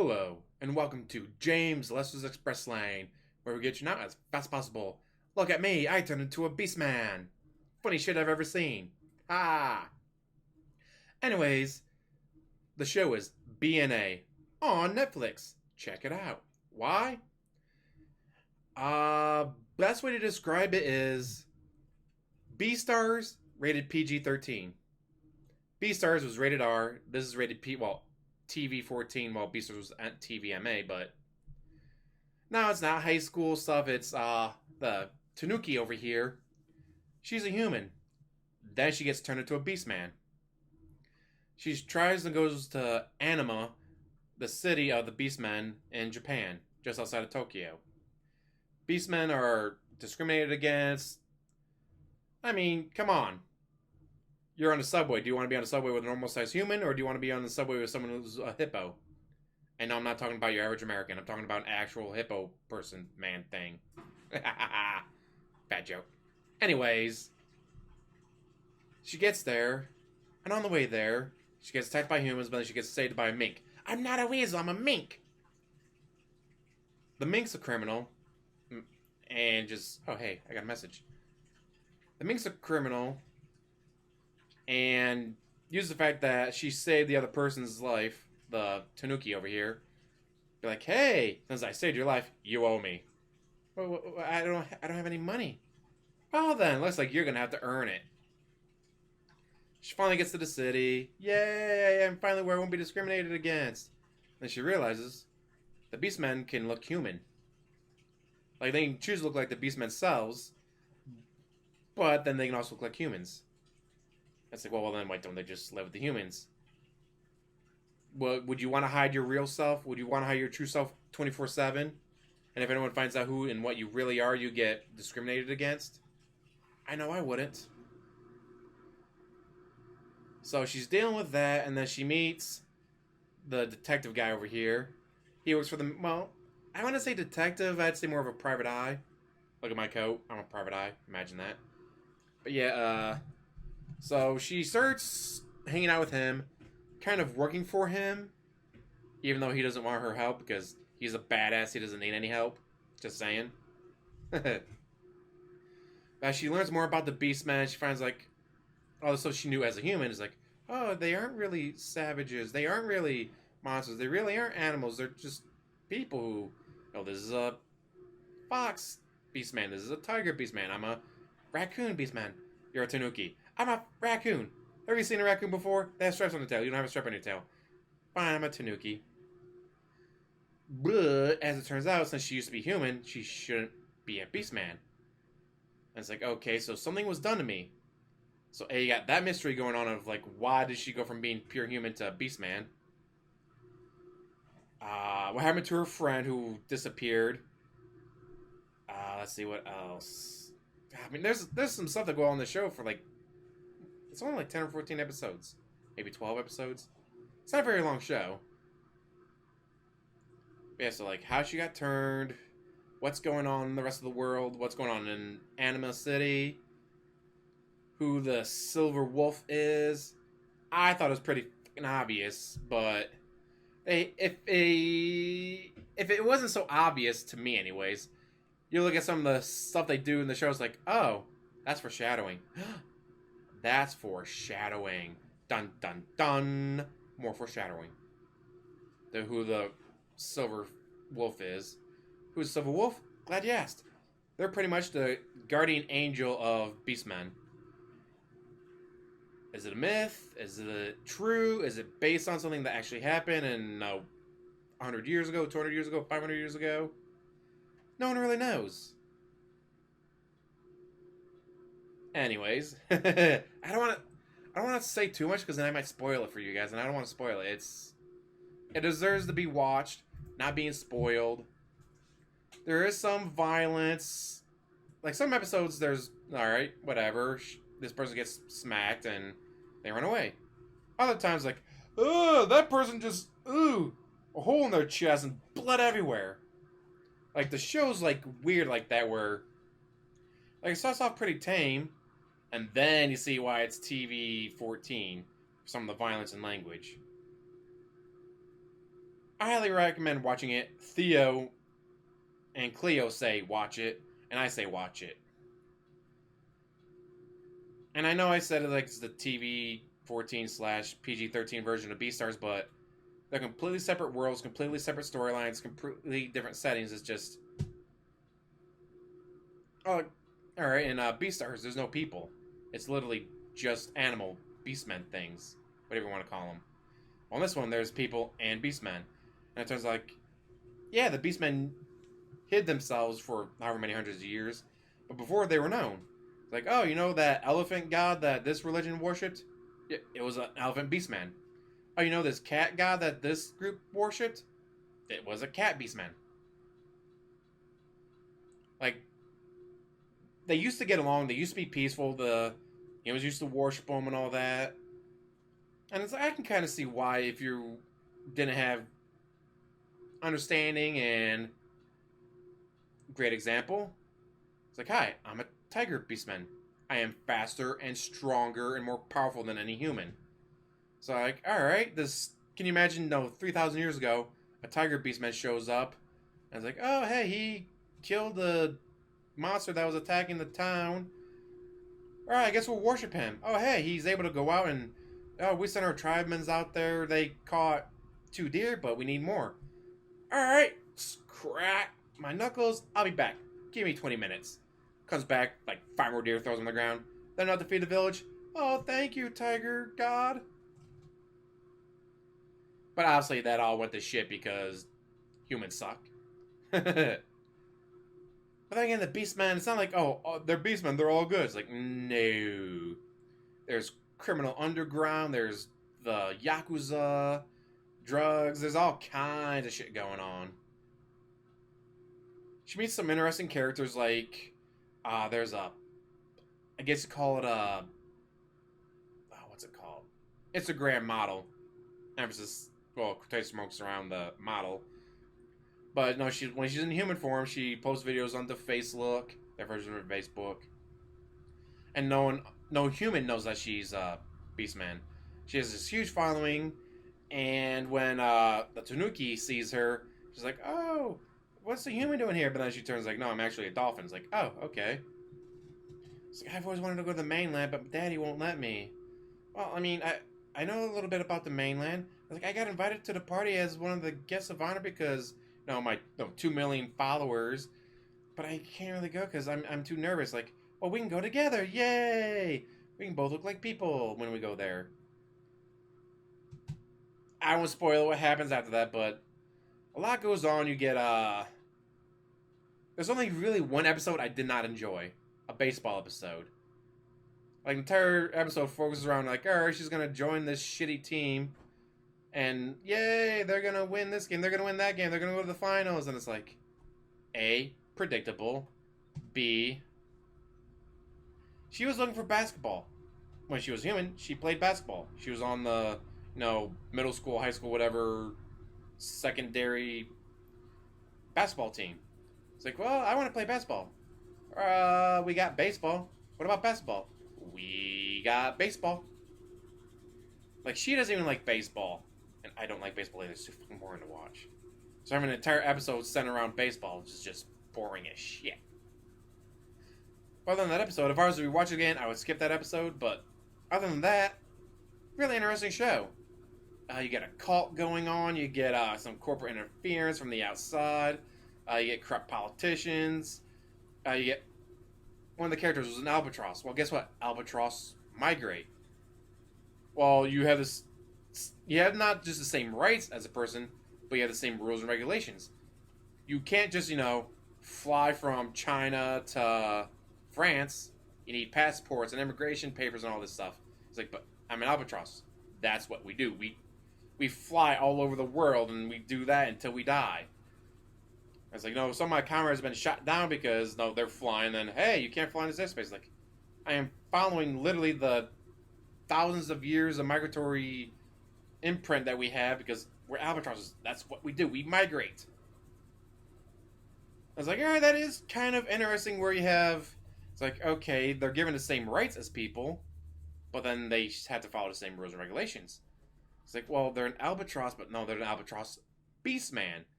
Hello, and welcome to James Lester's Express Lane, where we get you out as fast as possible. Look at me, I turned into a Beastman. Funny shit I've ever seen. Ah! Anyways, the show is BNA on Netflix. Check it out. Why? Best way to describe it is B-Stars rated PG-13. B-Stars was rated R. This is rated TV-14, while B-Stars was at TVMA, but no, it's not high school stuff. It's the Tanuki over here. She's a human. Then she gets turned into a Beastman. She tries and goes to Anima, the city of the Beastmen in Japan, just outside of Tokyo. Beastmen are discriminated against. I mean, come on. You're on the subway. Do you want to be on the subway with a normal sized human, or do you want to be on the subway with someone who's a hippo? And no, I'm not talking about your average American. I'm talking about an actual hippo person, man thing. Bad joke. Anyways, she gets there, and on the way there, she gets attacked by humans, but then she gets saved by a mink. I'm not a weasel, I'm a mink! The mink's a criminal, and just... Oh, hey, I got a message. The mink's a criminal, and uses the fact that she saved the other person's life, the Tanuki over here. Be like, hey, since I saved your life, you owe me. Well, I don't have any money. Well then, looks like you're gonna have to earn it. She finally gets to the city. Yay! I'm finally where I won't be discriminated against. Then she realizes the Beastmen can look human. Like, they can choose to look like the Beastmen selves, but then they can also look like humans. It's like, well, then why don't they just live with the humans? Well, would you want to hide your real self? Would you want to hide your true self 24/7? And if anyone finds out who and what you really are, you get discriminated against? I know I wouldn't. So she's dealing with that, and then she meets the detective guy over here. He works for the... Well, I want to say detective. I'd say more of a private eye. Look at my coat. I'm a private eye. Imagine that. But yeah, so she starts hanging out with him, kind of working for him, even though he doesn't want her help because he's a badass. He doesn't need any help. Just saying. As she learns more about the Beastmen, she finds like all the stuff she knew as a human is like, oh, they aren't really savages. They aren't really monsters. They really aren't animals. They're just people who, oh, this is a fox Beastman. This is a tiger Beastman. I'm a raccoon Beastman. You're a Tanuki. I'm a raccoon. Have you seen a raccoon before? They have stripes on the tail. You don't have a stripe on your tail. Fine, I'm a Tanuki. But, as it turns out, since she used to be human, she shouldn't be a Beastman. And it's like, okay, so something was done to me. So, A, you got that mystery going on of, like, why did she go from being pure human to a Beastman? What happened to her friend who disappeared? Let's see what else. I mean, there's some stuff that go on in the show for, like, it's only like 10 or 14 episodes. Maybe 12 episodes. It's not a very long show. But yeah, so like how she got turned, what's going on in the rest of the world, what's going on in Anima City, who the Silver Wolf is. I thought it was pretty fucking obvious, but if it wasn't so obvious to me anyways, you look at some of the stuff they do in the show, it's like, oh, that's foreshadowing. That's foreshadowing. Dun dun dun. More foreshadowing. Who the Silver Wolf is. Who's the Silver Wolf? Glad you asked. They're pretty much the guardian angel of Beastmen. Is it a myth? Is it true? Is it based on something that actually happened in 100 years ago, 200 years ago, 500 years ago? No one really knows. Anyways, I don't want to say too much because then I might spoil it for you guys, and I don't want to spoil it. It deserves to be watched, not being spoiled. There is some violence. Like some episodes, there's alright, whatever. This person gets smacked and they run away. Other times, like, that person just, a hole in their chest and blood everywhere. Like the show's like weird like that, where like it starts off pretty tame. And then you see why it's TV-14 for some of the violence and language. I highly recommend watching it. Theo and Cleo say watch it, and I say watch it. And I know I said it like it's the TV 14 slash PG-13 version of Beastars, but they're completely separate worlds, completely separate storylines, completely different settings. It's just, oh, all right. In Beastars, there's no people. It's literally just animal Beastmen things, whatever you want to call them. On this one, there's people and Beastmen, and it turns like, yeah, the Beastmen hid themselves for however many hundreds of years, but before they were known. It's like, oh, you know that elephant god that this religion worshipped? It was an elephant beastman. Oh, you know this cat god that this group worshipped? It was a cat beastman. Like, they used to get along. They used to be peaceful. The humans used to worship them and all that. And it's, I can kind of see why if you didn't have understanding and great example. It's like, hi, I'm a tiger beastman. I am faster and stronger and more powerful than any human. So like, all right, this. Can you imagine? No, 3,000 years ago, a tiger beastman shows up, and it's like, oh hey, he killed the monster that was attacking the town. All right, I guess we'll worship him. Oh hey, he's able to go out and oh, we sent our tribesmen out there. They caught 2 deer, but we need more. All right, crack my knuckles. I'll be back. Give me 20 minutes. Comes back, like 5 more deer, throws them on the ground. Then not defeat the village. Oh, thank you, tiger god. But obviously, that all went to shit because humans suck. But then again, the Beastmen, it's not like, oh, they're Beastmen, they're all good. It's like, no. There's criminal underground, there's the Yakuza, drugs, there's all kinds of shit going on. She meets some interesting characters like, there's a, I guess you call it a, what's it called? Instagram model. Emphasis, well, Cortez smokes around the model. But no, when she's in human form, she posts videos on the Facebook, their version of Facebook. And no human knows that she's Beastman. She has this huge following, and when the Tanuki sees her, she's like, oh, what's the human doing here? But then she turns like, no, I'm actually a dolphin. It's like, oh, okay. It's like, I've always wanted to go to the mainland, but Daddy won't let me. Well, I mean, I know a little bit about the mainland. Like, I got invited to the party as one of the guests of honor because, my 2 million followers, but I can't really go because I'm too nervous. Like, well, we can go together, yay! We can both look like people when we go there. I won't spoil what happens after that, but a lot goes on. You get, there's only really one episode I did not enjoy. A baseball episode. Like, the entire episode focuses around, like, alright, she's gonna join this shitty team. And, yay, they're gonna win this game. They're gonna win that game. They're gonna go to the finals. And it's like, A, predictable. B, she was looking for basketball. When she was human, she played basketball. She was on the, middle school, high school, whatever, secondary basketball team. It's like, well, I want to play basketball. We got baseball. What about basketball? We got baseball. Like, she doesn't even like baseball. And I don't like baseball either. It's too fucking boring to watch. So having an entire episode centered around baseball is just boring as shit. Other than that episode, if I was to rewatch it again, I would skip that episode. But other than that, really interesting show. You get a cult going on. You get some corporate interference from the outside. You get corrupt politicians. You get one of the characters was an albatross. Well, guess what? Albatross migrate. Well, you have this. You have not just the same rights as a person, but you have the same rules and regulations. You can't just fly from China to France. You need passports and immigration papers and all this stuff. It's like, but I'm an albatross. That's what we do. We fly all over the world and we do that until we die. It's like, some of my comrades have been shot down because they're flying. Then hey, you can't fly into this space. Like, I am following literally the thousands of years of migratory imprint that we have because we're albatrosses. That's what we do. We migrate. I was like, all right, that is kind of interesting. Where you have, it's like, okay, they're given the same rights as people, but then they have to follow the same rules and regulations. It's like, well, they're an albatross, but no, they're an albatross Beastman.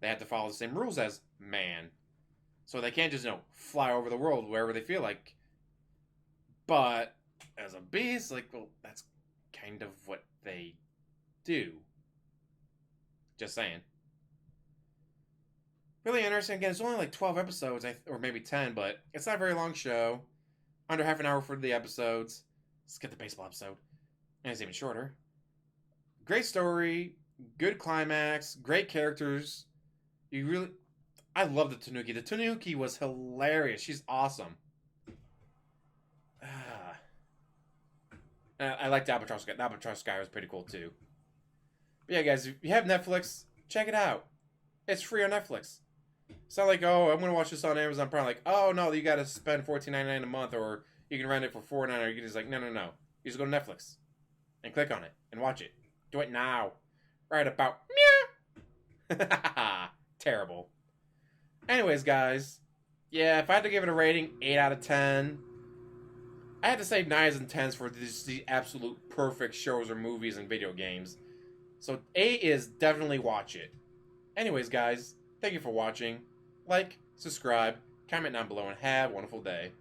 They have to follow the same rules as man. So they can't just, fly over the world wherever they feel like. But as a beast, well, that's kind of what they do. Just saying. Really interesting. Again, it's only like 12 episodes, or maybe 10, but it's not a very long show. Under half an hour for the episodes. Let's get the baseball episode. And it's even shorter. Great story. Good climax. Great characters. I love the Tanuki. The Tanuki was hilarious. She's awesome. I like the Albatross guy. The Albatross guy was pretty cool too. But yeah, guys, if you have Netflix, check it out. It's free on Netflix. It's not like, oh, I'm going to watch this on Amazon Prime. Like, oh, no, you got to spend $14.99 a month, or you can rent it for $4.99. You can just no. You just go to Netflix and click on it and watch it. Do it now. Right about meow. Terrible. Anyways, guys, yeah, if I had to give it a rating, 8 out of 10. I had to say 9s and 10s for the absolute perfect shows or movies and video games. So 8 is definitely watch it. Anyways, guys, thank you for watching. Like, subscribe, comment down below, and have a wonderful day.